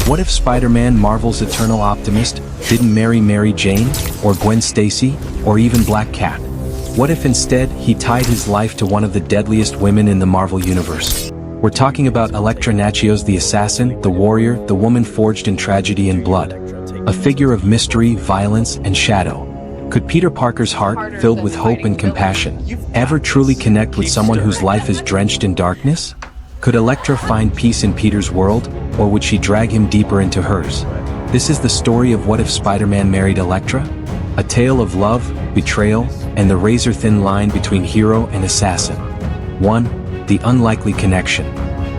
What if Spider-Man, Marvel's eternal optimist, didn't marry Mary Jane, or Gwen Stacy, or even Black Cat? What if instead he tied his life to one of the deadliest women in the Marvel Universe? We're talking about Elektra Natchios, the assassin, the warrior, the woman forged in tragedy and blood. A figure of mystery, violence, and shadow. Could Peter Parker's heart, filled with hope and compassion, ever truly connect with someone whose life is drenched in darkness? Could Elektra find peace in Peter's world, or would she drag him deeper into hers? This is the story of What If Spider-Man Married Elektra? A tale of love, betrayal, and the razor-thin line between hero and assassin. 1. The unlikely connection.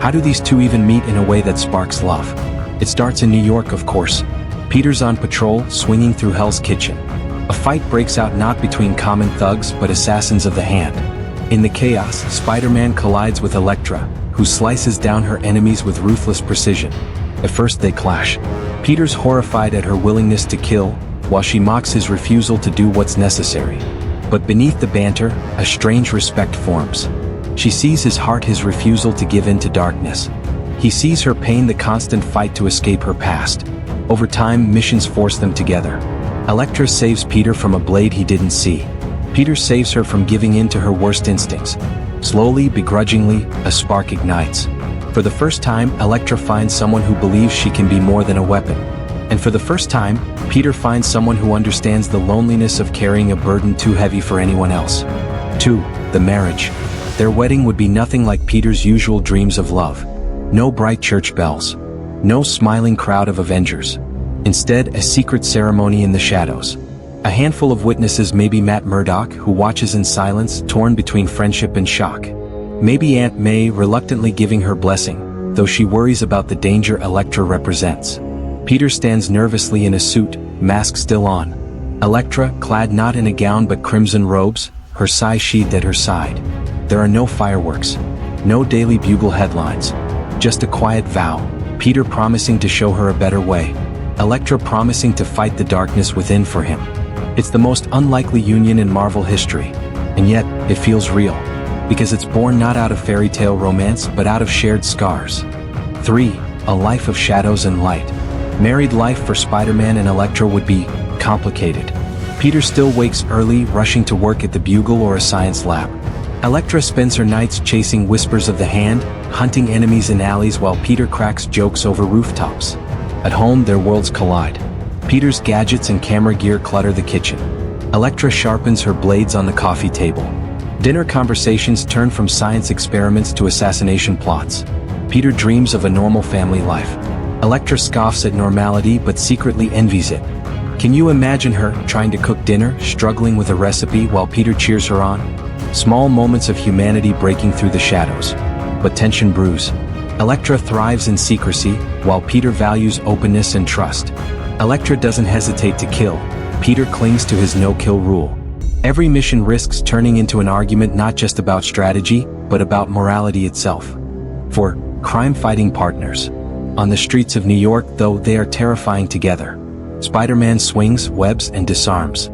How do these two even meet in a way that sparks love? It starts in New York, of course. Peter's on patrol, swinging through Hell's Kitchen. A fight breaks out not between common thugs but assassins of the hand. In the chaos, Spider-Man collides with Elektra, who slices down her enemies with ruthless precision. At first they clash. Peter's horrified at her willingness to kill, while she mocks his refusal to do what's necessary. But beneath the banter, a strange respect forms. She sees his heart, his refusal to give in to darkness. He sees her pain, the constant fight to escape her past. Over time, missions force them together. Elektra saves Peter from a blade he didn't see. Peter saves her from giving in to her worst instincts. Slowly, begrudgingly, a spark ignites. For the first time, Elektra finds someone who believes she can be more than a weapon. And for the first time, Peter finds someone who understands the loneliness of carrying a burden too heavy for anyone else. 2. The marriage. Their wedding would be nothing like Peter's usual dreams of love. No bright church bells. No smiling crowd of Avengers. Instead, a secret ceremony in the shadows. A handful of witnesses, maybe Matt Murdock, who watches in silence, torn between friendship and shock. Maybe Aunt May, reluctantly giving her blessing, though she worries about the danger Elektra represents. Peter stands nervously in a suit, mask still on. Elektra, clad not in a gown but crimson robes, her sai sheathed at her side. There are no fireworks. No Daily Bugle headlines. Just a quiet vow. Peter promising to show her a better way. Elektra promising to fight the darkness within for him. It's the most unlikely union in Marvel history. And yet, it feels real. Because it's born not out of fairy tale romance but out of shared scars. 3. A life of shadows and light. Married life for Spider-Man and Elektra would be complicated. Peter still wakes early, rushing to work at the Bugle or a science lab. Elektra spends her nights chasing whispers of the hand, hunting enemies in alleys while Peter cracks jokes over rooftops. At home, their worlds collide. Peter's gadgets and camera gear clutter the kitchen. Elektra sharpens her blades on the coffee table. Dinner conversations turn from science experiments to assassination plots. Peter dreams of a normal family life. Elektra scoffs at normality but secretly envies it. Can you imagine her trying to cook dinner, struggling with a recipe while Peter cheers her on? Small moments of humanity breaking through the shadows. But tension brews. Elektra thrives in secrecy, while Peter values openness and trust. Elektra doesn't hesitate to kill. Peter clings to his no-kill rule. Every mission risks turning into an argument not just about strategy, but about morality itself. 4. Crime-fighting partners. On the streets of New York, though, they are terrifying together. Spider-Man swings, webs, and disarms.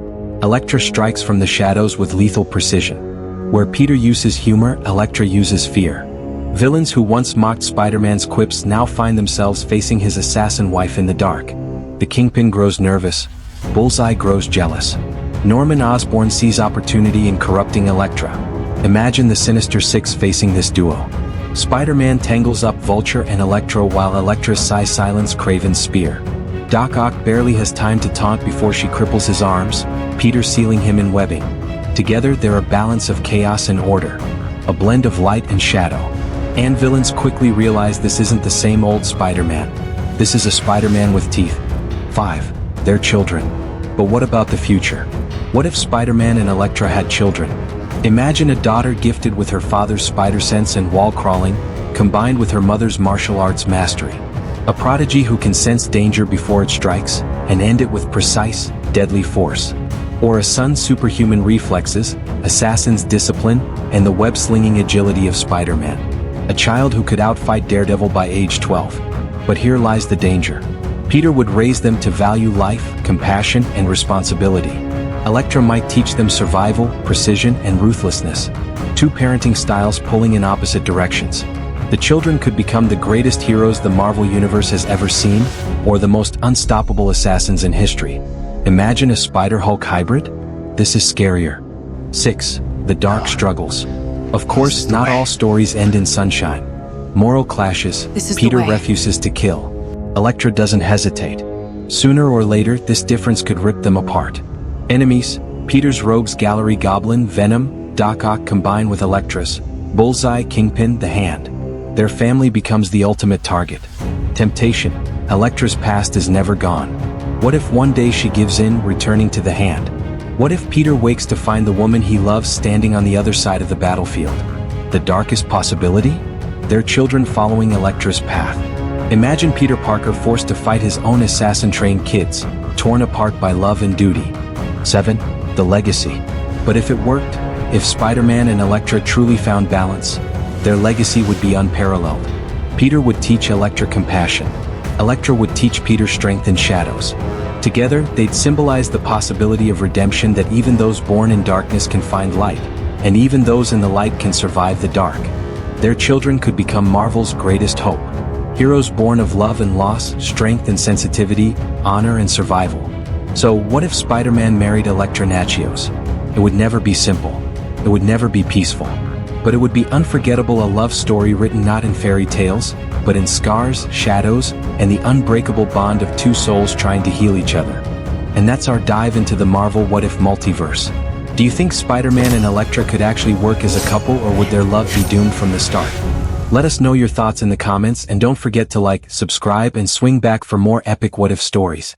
Elektra strikes from the shadows with lethal precision. Where Peter uses humor, Elektra uses fear. Villains who once mocked Spider-Man's quips now find themselves facing his assassin wife in the dark. The Kingpin grows nervous. Bullseye grows jealous. Norman Osborn sees opportunity in corrupting Elektra. Imagine the Sinister Six facing this duo. Spider-Man tangles up Vulture and Elektra while Elektra silence Kraven's spear. Doc Ock barely has time to taunt before she cripples his arms, Peter sealing him in webbing. Together they're a balance of chaos and order. A blend of light and shadow. And villains quickly realize this isn't the same old Spider-Man. This is a Spider-Man with teeth. 5. Their children. But what about the future? What if Spider-Man and Elektra had children? Imagine a daughter gifted with her father's spider sense and wall crawling, combined with her mother's martial arts mastery. A prodigy who can sense danger before it strikes, and end it with precise, deadly force. Or a son's superhuman reflexes, assassin's discipline, and the web-slinging agility of Spider-Man. A child who could outfight Daredevil by age 12. But here lies the danger. Peter would raise them to value life, compassion, and responsibility. Elektra might teach them survival, precision, and ruthlessness. Two parenting styles pulling in opposite directions. The The children could become the greatest heroes the Marvel Universe has ever seen, or the most unstoppable assassins in history. Imagine a Spider-Hulk hybrid? This is scarier. 6. The dark struggles. Of course, not all stories end in sunshine. Moral clashes, Peter refuses to kill. Elektra doesn't hesitate. Sooner or later, this difference could rip them apart. Enemies, Peter's rogues gallery Goblin, Venom, Doc Ock combine with Elektra's, Bullseye, Kingpin, the Hand. Their family becomes the ultimate target. Temptation, Elektra's past is never gone. What if one day she gives in, returning to the Hand? What if Peter wakes to find the woman he loves standing on the other side of the battlefield? The darkest possibility? Their children following Elektra's path. Imagine Peter Parker forced to fight his own assassin-trained kids, torn apart by love and duty. 7. The legacy. But if it worked, if Spider-Man and Elektra truly found balance, their legacy would be unparalleled. Peter would teach Elektra compassion. Elektra would teach Peter strength in shadows. Together, they'd symbolize the possibility of redemption, that even those born in darkness can find light, and even those in the light can survive the dark. Their children could become Marvel's greatest hope. Heroes born of love and loss, strength and sensitivity, honor and survival. So what if Spider-Man married Elektra Natchios? It would never be simple. It would never be peaceful. But it would be unforgettable, a love story written not in fairy tales, but in scars, shadows, and the unbreakable bond of two souls trying to heal each other. And that's our dive into the Marvel What If multiverse. Do you think Spider-Man and Elektra could actually work as a couple, or would their love be doomed from the start? Let us know your thoughts in the comments, and don't forget to like, subscribe, and swing back for more epic what if stories.